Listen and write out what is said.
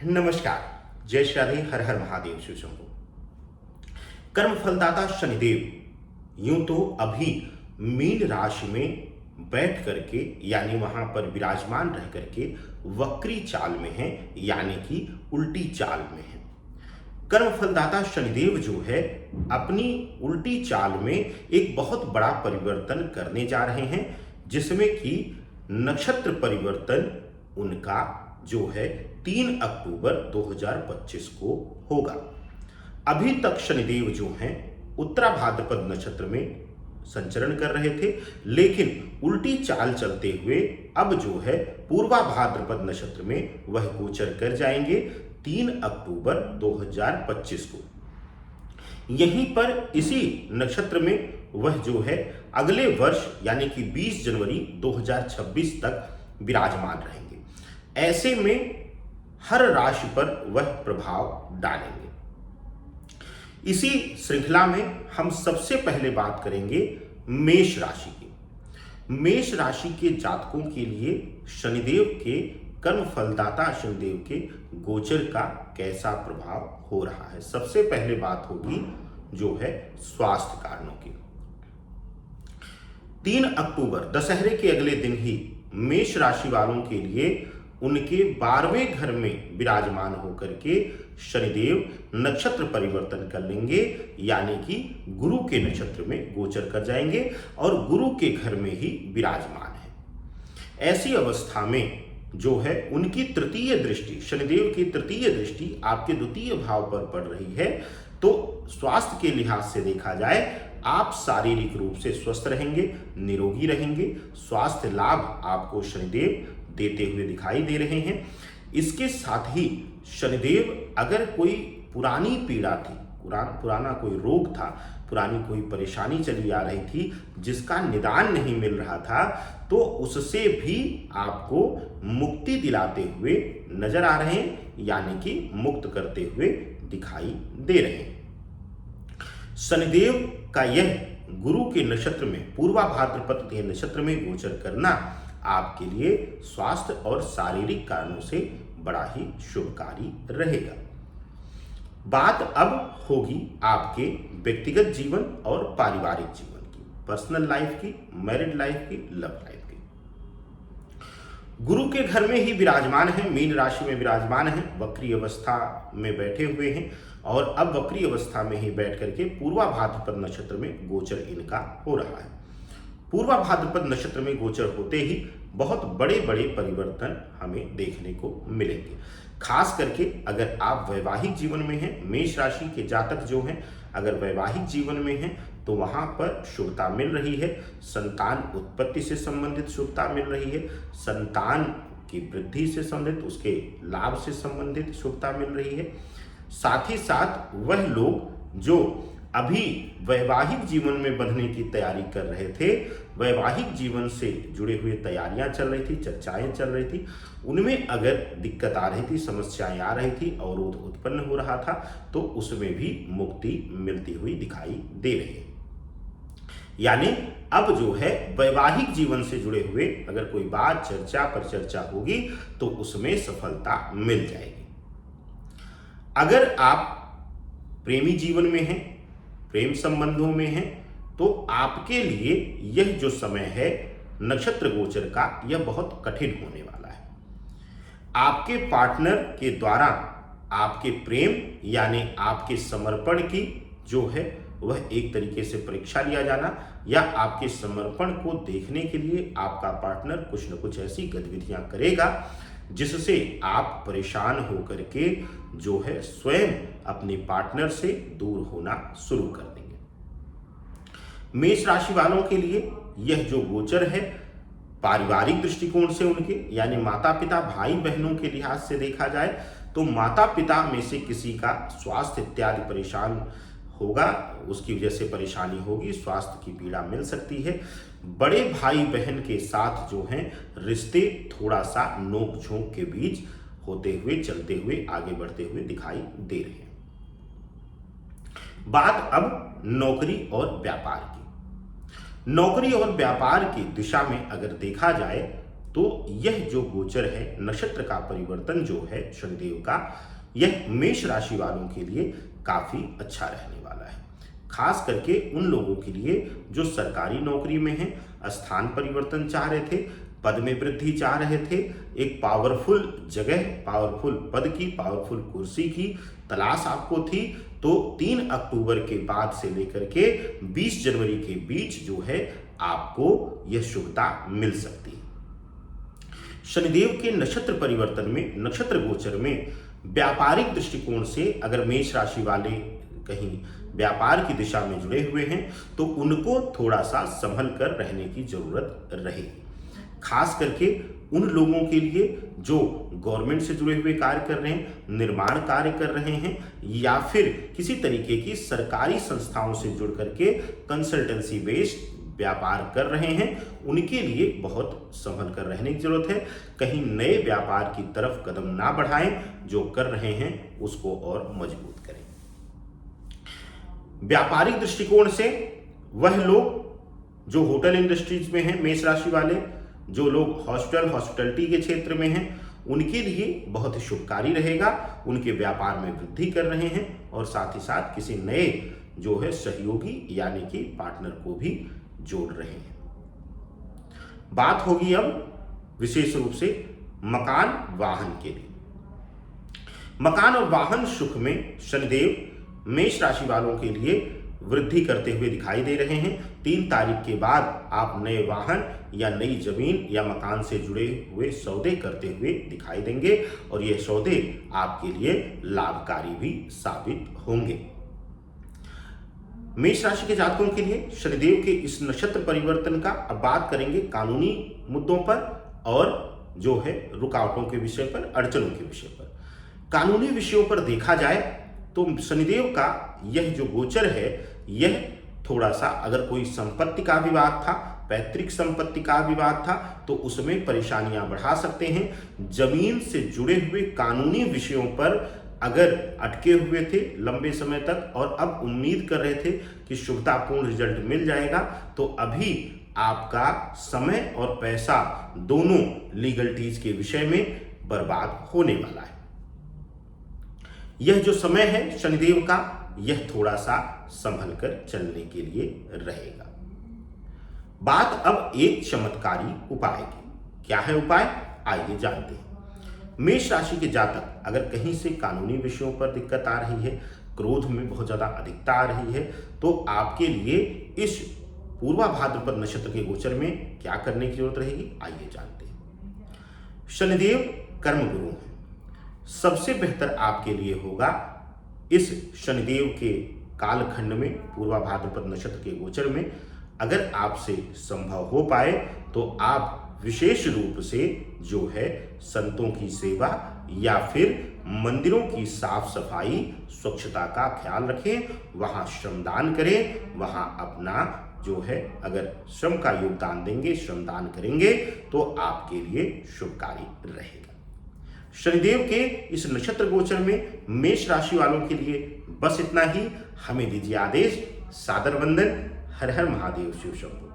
नमस्कार। जय श्री राधे, हर हर महादेव, शिव शंभो। कर्म फलदाता शनिदेव यूं तो अभी मीन राशि में बैठ करके यानी वहां पर विराजमान रह करके वक्री चाल में है, यानी कि उल्टी चाल में है। कर्म फलदाता शनिदेव जो है अपनी उल्टी चाल में एक बहुत बड़ा परिवर्तन करने जा रहे हैं, जिसमें कि नक्षत्र परिवर्तन उनका जो है 3 अक्टूबर 2025 को होगा। अभी तक शनिदेव जो हैं उत्तरा भाद्रपद नक्षत्र में संचरण कर रहे थे, लेकिन उल्टी चाल चलते हुए अब जो है पूर्वा भाद्रपद नक्षत्र में वह गोचर कर जाएंगे 3 अक्टूबर 2025 को। यहीं पर इसी नक्षत्र में वह जो है अगले वर्ष यानी कि 20 जनवरी 2026 तक विराजमान रहेंगे। ऐसे में हर राशि पर वह प्रभाव डालेंगे। इसी श्रृंखला में हम सबसे पहले बात करेंगे मेष राशि की। मेष राशि के जातकों के लिए शनिदेव के कर्म फलदाता शनिदेव के गोचर का कैसा प्रभाव हो रहा है। सबसे पहले बात होगी जो है स्वास्थ्य कारणों की। 3 अक्टूबर दशहरे के अगले दिन ही मेष राशि वालों के लिए उनके 12वें घर में विराजमान होकर के शनिदेव नक्षत्र परिवर्तन कर लेंगे, यानी कि गुरु के नक्षत्र में गोचर कर जाएंगे और गुरु के घर में ही विराजमान है। ऐसी अवस्था में जो है उनकी तृतीय दृष्टि, शनिदेव की तृतीय दृष्टि आपके द्वितीय भाव पर पड़ रही है। तो स्वास्थ्य के लिहाज से देखा जाए आप शारीरिक रूप से स्वस्थ रहेंगे, निरोगी रहेंगे। स्वास्थ्य लाभ आपको शनिदेव देते हुए दिखाई दे रहे हैं। इसके साथ ही शनिदेव अगर कोई पुरानी पीड़ा थी, पुराना कोई रोग था, पुरानी कोई परेशानी चली आ रही थी जिसका निदान नहीं मिल रहा था, तो उससे भी आपको मुक्ति दिलाते हुए नजर आ रहे हैं, यानी कि मुक्त करते हुए दिखाई दे रहे हैं। शनिदेव का यह गुरु के नक्षत्र में पूर्वा भाद्रपद के नक्षत्र में गोचर करना आपके लिए स्वास्थ्य और शारीरिक कारणों से बड़ा ही शुभकारी रहेगा। बात अब होगी आपके व्यक्तिगत जीवन और पारिवारिक जीवन की, पर्सनल लाइफ की, मैरिड लाइफ की, लव लाइफ की। गुरु के घर में ही विराजमान है, मीन राशि में विराजमान है, वक्री अवस्था में बैठे हुए हैं और अब वक्री अवस्था में ही बैठ करके पूर्वा भाद्रपद नक्षत्र में गोचर इनका हो रहा है। पूर्वा भाद्रपद नक्षत्र में गोचर होते ही बहुत बड़े बड़े परिवर्तन हमें देखने को मिलेंगे। खास करके अगर आप वैवाहिक जीवन में हैं, मेष राशि के जातक जो हैं अगर वैवाहिक जीवन में हैं तो वहां पर शुभता मिल रही है। संतान उत्पत्ति से संबंधित शुभता मिल रही है, संतान की वृद्धि से संबंधित, उसके लाभ से संबंधित शुभता मिल रही है। साथ ही साथ वह लोग जो अभी वैवाहिक जीवन में बंधने की तैयारी कर रहे थे, वैवाहिक जीवन से जुड़े हुए तैयारियां चल रही थी, चर्चाएं चल रही थी, उनमें अगर दिक्कत आ रही थी, समस्याएं आ रही थी, अवरोध उत्पन्न हो रहा था, तो उसमें भी मुक्ति मिलती हुई दिखाई दे रही है। यानी अब जो है वैवाहिक जीवन से जुड़े हुए अगर कोई बात चर्चा पर चर्चा होगी तो उसमें सफलता मिल जाएगी। अगर आप प्रेमी जीवन में हैं, प्रेम संबंधों में हैं, तो आपके लिए यह जो समय है नक्षत्र गोचर का, यह बहुत कठिन होने वाला है। आपके पार्टनर के द्वारा आपके प्रेम यानी आपके समर्पण की जो है वह एक तरीके से परीक्षा लिया जाना, या आपके समर्पण को देखने के लिए आपका पार्टनर कुछ न कुछ ऐसी गतिविधियां करेगा जिससे आप परेशान होकर के जो है स्वयं अपने पार्टनर से दूर होना शुरू कर देंगे। मेष राशि वालों के लिए यह जो गोचर है पारिवारिक दृष्टिकोण से उनके यानी माता पिता भाई बहनों के लिहाज से देखा जाए तो माता पिता में से किसी का स्वास्थ्य इत्यादि परेशान होगा, उसकी वजह से परेशानी होगी, स्वास्थ्य की पीड़ा मिल सकती है। बड़े भाई बहन के साथ जो हैं रिश्ते थोड़ा सा नोक झोंक के बीच होते हुए, चलते हुए, आगे बढ़ते हुए दिखाई दे रहे हैं। बात अब नौकरी और व्यापार की। नौकरी और व्यापार की दिशा में अगर देखा जाए तो यह जो गोचर है, नक्षत्र का परिवर्तन जो है शनिदेव का, यह मेष राशि वालों के लिए काफी अच्छा रहने वाला है। खास करके उन लोगों के लिए जो सरकारी नौकरी में हैं, स्थान परिवर्तन चाह रहे थे, पद में वृद्धि चाह रहे थे, एक पावरफुल जगह, पावरफुल पद की, पावरफुल कुर्सी की तलाश आपको थी, तो 3 अक्टूबर के बाद से लेकर के 20 जनवरी के बीच जो है आपको यह शुभता मिल सकती है। शनिदेव के नक्षत्र परिवर्तन में, नक्षत्र गोचर में व्यापारिक दृष्टिकोण से अगर मेष राशि वाले कहीं व्यापार की दिशा में जुड़े हुए हैं तो उनको थोड़ा सा संभल कर रहने की जरूरत रहेगी। खास करके उन लोगों के लिए जो गवर्नमेंट से जुड़े हुए कार्य कर रहे हैं, निर्माण कार्य कर रहे हैं, या फिर किसी तरीके की सरकारी संस्थाओं से जुड़ करके कंसल्टेंसी बेस्ड व्यापार कर रहे हैं, उनके लिए बहुत संभल कर रहने की जरूरत है। कहीं नए व्यापार की तरफ कदम ना बढ़ाएं, जो कर रहे हैं उसको और मजबूत करें। व्यापारिक दृष्टिकोण से वह लोग जो होटल इंडस्ट्रीज में हैं, मेष राशि वाले, जो लोग हॉस्पिटलिटी के क्षेत्र में हैं, उनके लिए बहुत ही शुभकारी रहेगा। उनके व्यापार में वृद्धि कर रहे हैं और साथ ही साथ किसी नए जो है सहयोगी यानी कि पार्टनर को भी जोड़ रहे हैं। बात होगी अब विशेष रूप से मकान वाहन के लिए। मकान और वाहन सुख में शनिदेव मेष राशि वालों के लिए वृद्धि करते हुए दिखाई दे रहे हैं। 3 तारीख के बाद आप नए वाहन या नई जमीन या मकान से जुड़े हुए सौदे करते हुए दिखाई देंगे और ये सौदे आपके लिए लाभकारी भी साबित होंगे। मेष राशि के जातकों के लिए शनिदेव के इस नक्षत्र परिवर्तन का अब बात करेंगे कानूनी मुद्दों पर और जो है रुकावटों के विषय पर, अड़चनों के विषय पर। कानूनी विषयों पर देखा जाए तो शनिदेव का यह जो गोचर है, यह थोड़ा सा, अगर कोई संपत्ति का विवाद था, पैतृक संपत्ति का विवाद था, तो उसमें परेशानियां बढ़ा सकते हैं। जमीन से जुड़े हुए कानूनी विषयों पर अगर अटके हुए थे लंबे समय तक और अब उम्मीद कर रहे थे कि शुभतापूर्ण रिजल्ट मिल जाएगा, तो अभी आपका समय और पैसा दोनों लीगलिटीज के विषय में बर्बाद होने वाला है। यह जो समय है शनिदेव का, यह थोड़ा सा संभल कर चलने के लिए रहेगा। बात अब एक चमत्कारी उपाय की। क्या है उपाय, आइए जानते हैं। मेष राशि के जातक अगर कहीं से कानूनी विषयों पर दिक्कत आ रही है, क्रोध में बहुत ज्यादा अधिकता आ रही है, तो आपके लिए इस पूर्वा भाद्रपद नक्षत्र के गोचर में क्या करने की जरूरत रहेगी, आइए जानते हैं। शनिदेव कर्म गुरु हैं। सबसे बेहतर आपके लिए होगा इस शनिदेव के कालखंड में, पूर्वा भाद्रपद नक्षत्र के गोचर में, अगर आपसे संभव हो पाए तो आप विशेष रूप से जो है संतों की सेवा या फिर मंदिरों की साफ सफाई, स्वच्छता का ख्याल रखें, वहां श्रमदान करें, वहां अपना जो है अगर श्रम का योगदान देंगे, श्रमदान करेंगे तो आपके लिए शुभकारी रहेगा। शनिदेव के इस नक्षत्र गोचर में मेष राशि वालों के लिए बस इतना ही। हमें दीजिए आदेश। सादर वंदन। हर हर महादेव। शिव शंभो।